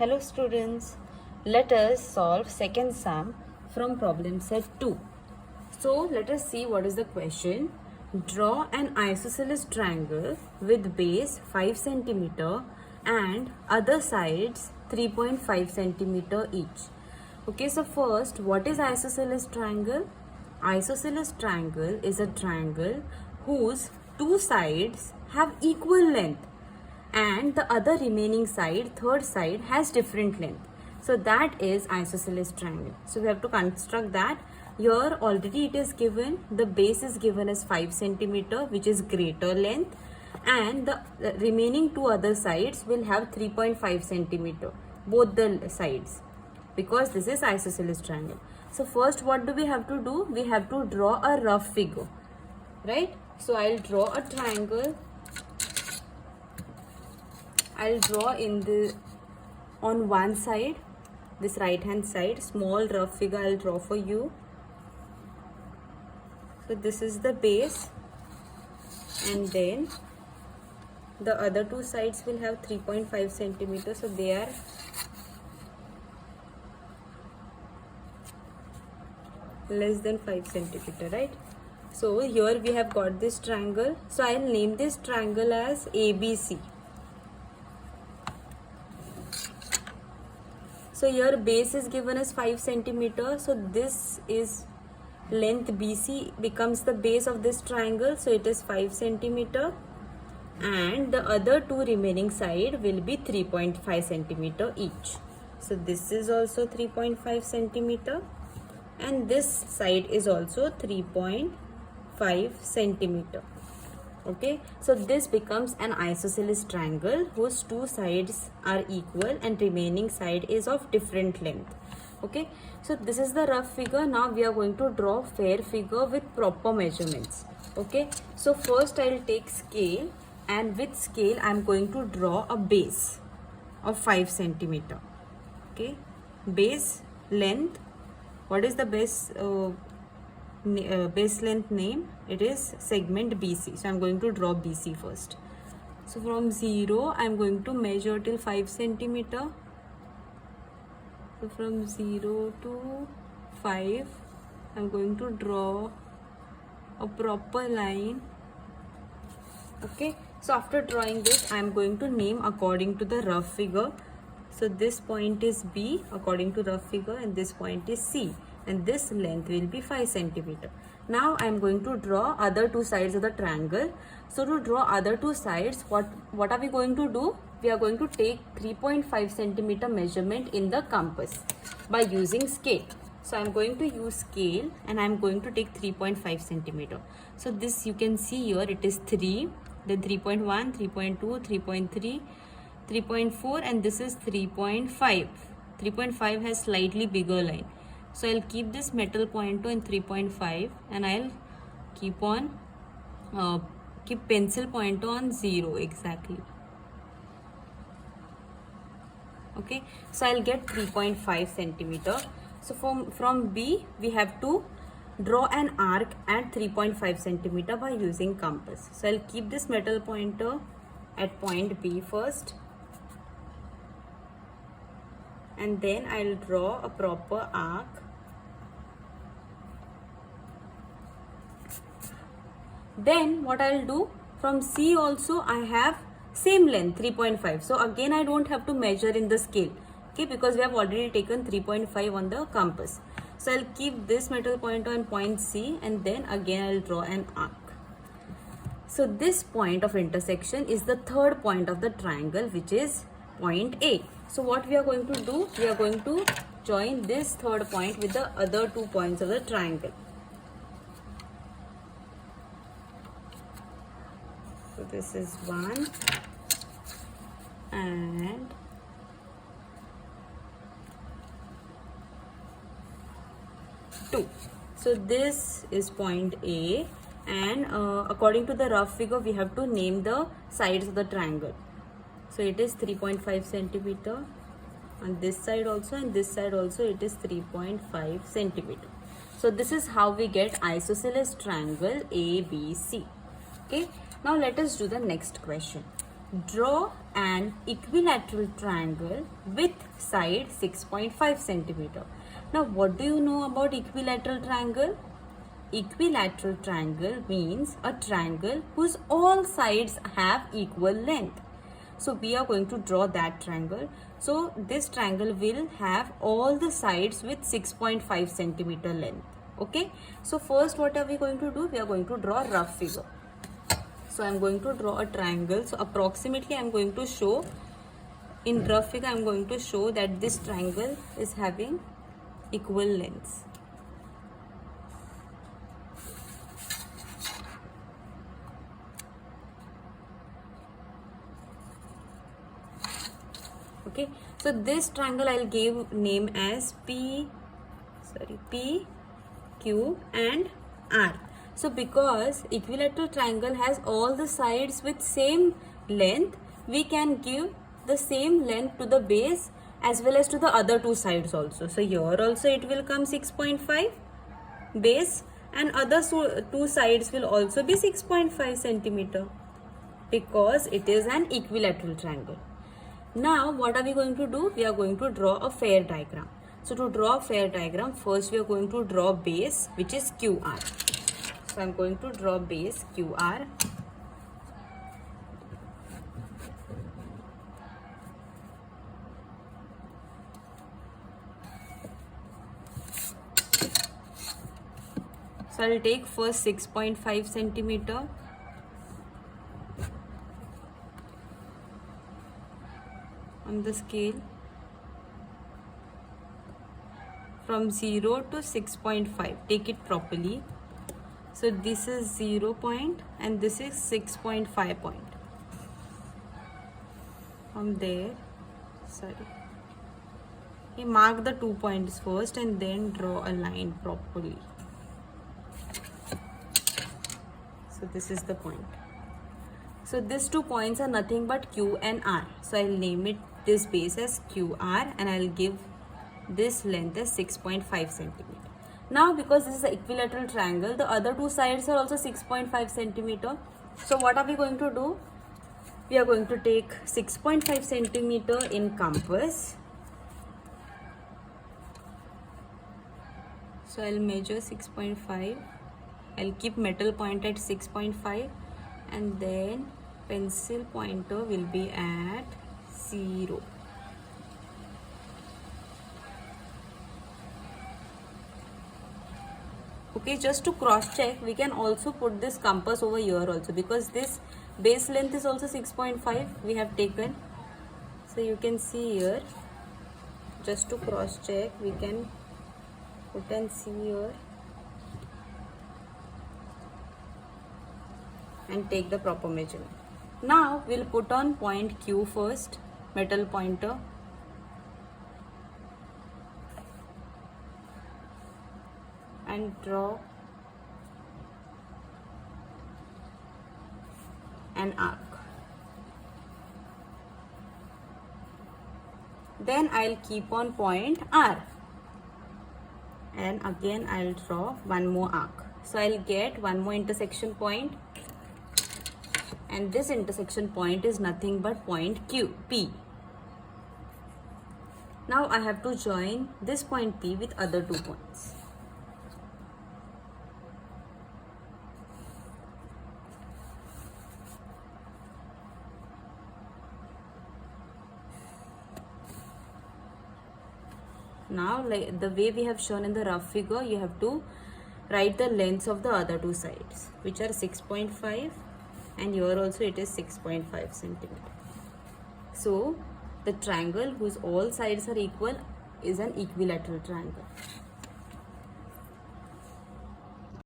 Hello students, let us solve second sum from problem set 2. So let us see what is the question. Draw an isosceles triangle with base 5 cm and other sides 3.5 cm each. Okay, so first, what is isosceles triangle? Isosceles triangle is a triangle whose two sides have equal length and the other remaining side, third side, has different length. So that is isosceles triangle. So we have to construct that. Here already it is given, the base is given as 5 cm, which is greater length, and the remaining two other sides will have 3.5 cm, both the sides, because this is isosceles triangle. So first, what do? We have to draw a rough figure, right? So I'll draw a triangle. I'll draw on one side, this right hand side, small rough figure I'll draw for you. So this is the base, and then the other two sides will have 3.5 centimeters, so they are less than 5 centimeter, right? So here we have got this triangle. So I'll name this triangle as ABC. So here base is given as 5 cm. So this is length BC becomes the base of this triangle. So it is 5 cm. And the other two remaining side will be 3.5 cm each. So this is also 3.5 cm. And this side is also 3.5 cm. Okay, so this becomes an isosceles triangle whose two sides are equal and remaining side is of different length. Okay, so this is the rough figure. Now we are going to draw fair figure with proper measurements. Okay, so first I'll take scale, and with scale I'm going to draw a base of 5 cm. Okay, base length. What is the base base length name? It is segment BC. So I'm going to draw BC first. So from 0 I'm going to measure till 5 centimeter. So from 0 to 5 I'm going to draw a proper line. Okay, so after drawing this I'm going to name according to the rough figure. So this point is B according to rough figure, and this point is C, and this length will be 5 centimeter. Now I am going to draw other two sides of the triangle. So to draw other two sides, what are we going to do? We are going to take 3.5 centimeter measurement in the compass by using scale. So I am going to use scale, and I am going to take 3.5 centimeter. So this you can see here, it is 3, then 3.1, 3.2, 3.3, 3.4, and this is 3.5. 3.5 has slightly bigger line. So I'll keep this metal pointer in 3.5, and I'll keep pencil pointer on 0 exactly. Okay, so I'll get 3.5 centimeter. So from B we have to draw an arc at 3.5 centimeter by using compass. So I'll keep this metal pointer at point B first, and then I'll draw a proper arc. Then what I'll do, from C also I have same length 3.5. So again I don't have to measure in the scale, okay, because we have already taken 3.5 on the compass. So I'll keep this metal pointer on point C, and then again I'll draw an arc. So this point of intersection is the third point of the triangle, which is point A. So what we are going to do, we are going to join this third point with the other 2 points of the triangle. So this is 1 and 2. So this is point A, and according to the rough figure we have to name the sides of the triangle. So it is 3.5 centimeter on this side also, and this side also it is 3.5 centimeter. So this is how we get isosceles triangle ABC. Okay, now let us do the next question. Draw an equilateral triangle with side 6.5 centimeter. Now what do you know about equilateral triangle? Equilateral triangle means a triangle whose all sides have equal length. So we are going to draw that triangle. So this triangle will have all the sides with 6.5 centimeter length. Okay. So first what are we going to do? We are going to draw a rough figure. So I am going to draw a triangle. So approximately I am going to show, in rough figure I am going to show that this triangle is having equal lengths. Okay, so this triangle I'll give name as P, Q and R. So because equilateral triangle has all the sides with same length, we can give the same length to the base as well as to the other two sides also. So here also it will come 6.5 base, and other two sides will also be 6.5 centimeter because it is an equilateral triangle. Now what are we going to do? We are going to draw a fair diagram. So to draw a fair diagram, first we are going to draw base, which is QR. So I am going to draw base QR. So I will take first 6.5 centimeter. On the scale from 0 to 6.5, take it properly. So this is 0 point and this is 6.5 point. From there, you mark the 2 points first and then draw a line properly. So this is the point. So these 2 points are nothing but Q and R. So I'll name it this base as QR and I'll give this length as 6.5 centimeter. Now because this is an equilateral triangle, the other two sides are also 6.5 centimeter. So what are we going to do? We are going to take 6.5 centimeter in compass. So I'll measure 6.5. I'll keep metal point at 6.5 and then pencil pointer will be at 0. Okay, just to cross check, we can also put this compass over here also, because this base length is also 6.5 we have taken. So you can see here, just to cross check, we can put and see here and take the proper measurement. Now we'll put on point Q first, metal pointer. And draw an arc. Then I'll keep on point R. And again I'll draw one more arc. So I'll get one more intersection point. And this intersection point is nothing but point P. Now I have to join this point P with other 2 points. Now, like the way we have shown in the rough figure, you have to write the lengths of the other two sides, which are 6.5, and here also it is 6.5 centimeter. So the triangle whose all sides are equal is an equilateral triangle.